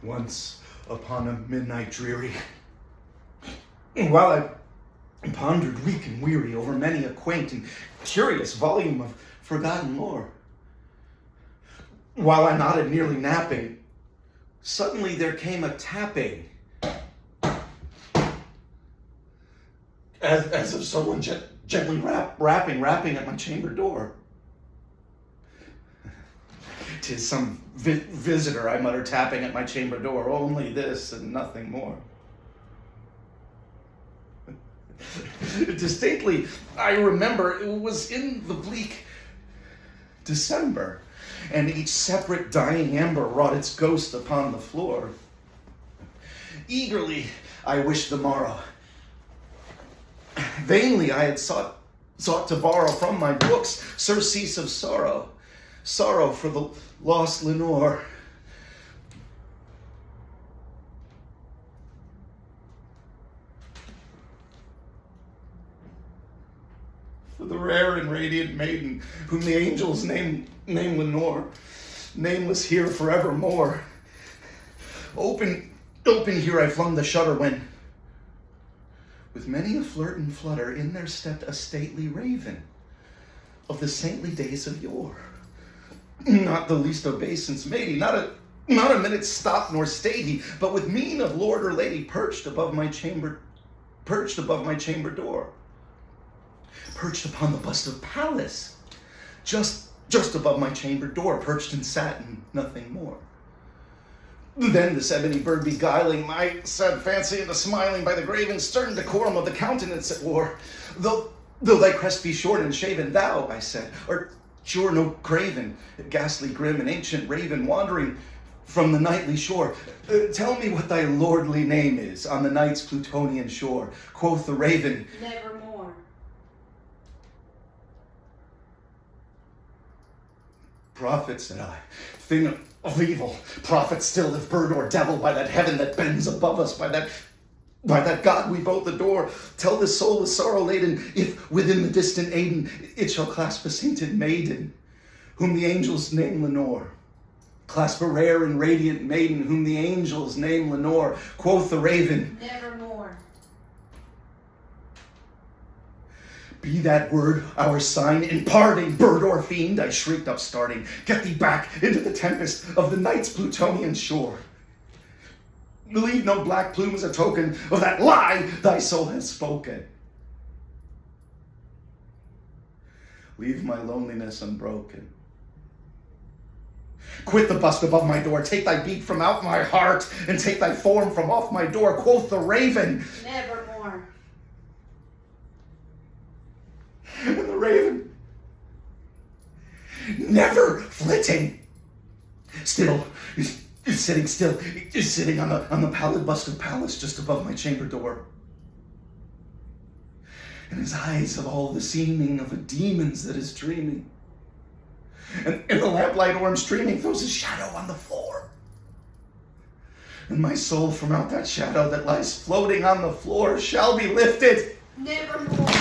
Once upon a midnight dreary, while I pondered weak and weary over many a quaint and curious volume of forgotten lore, while I nodded nearly napping, suddenly there came a tapping, as of someone gently rapping at my chamber door. "'Tis some visitor," I muttered, tapping at my chamber door. "Only this and nothing more." Distinctly, I remember it was in the bleak December, and each separate dying ember wrought its ghost upon the floor. Eagerly I wished the morrow. Vainly I had sought to borrow from my books surcease of sorrow for the lost Lenore. For the rare and radiant maiden whom the angels name Lenore, nameless here forevermore. Open here I flung the shutter when, with many a flirt and flutter, in there stepped a stately raven of the saintly days of yore. Not the least obeisance made he, not a minute's stop nor stayed he, but with mien of lord or lady perched above my chamber door. Perched upon the bust of Pallas, just above my chamber door, perched and sat and nothing more. Then this ebony bird beguiling my sad fancy into smiling by the grave and stern decorum of the countenance it wore. Though thy crest be short and shaven, thou, I said, art sure no craven, ghastly grim and ancient raven wandering from the nightly shore. Tell me what thy lordly name is on the night's Plutonian shore. Quoth the raven, "Nevermore." "Prophet," said I, "thing of evil, prophet still, if bird or devil, by that heaven that bends above us, by that God we both adore, tell this soul with sorrow laden, if within the distant Aden it shall clasp a sainted maiden, whom the angels name Lenore. Clasp a rare and radiant maiden, whom the angels name Lenore." Quoth the raven, "Nevermore." "Be that word our sign in parting, bird or fiend," I shrieked upstarting. "Get thee back into the tempest of the night's Plutonian shore. Leave no black plume as a token of that lie thy soul has spoken. Leave my loneliness unbroken. Quit the bust above my door, take thy beat from out my heart, and take thy form from off my door." Quoth the raven, "Nevermore." And the raven, never flitting, still is sitting on the pallid bust of Pallas just above my chamber door. And his eyes have all the seeming of a demon's that is dreaming. And the lamplight orange streaming throws his shadow on the floor. And my soul from out that shadow that lies floating on the floor shall be lifted. "Nevermore."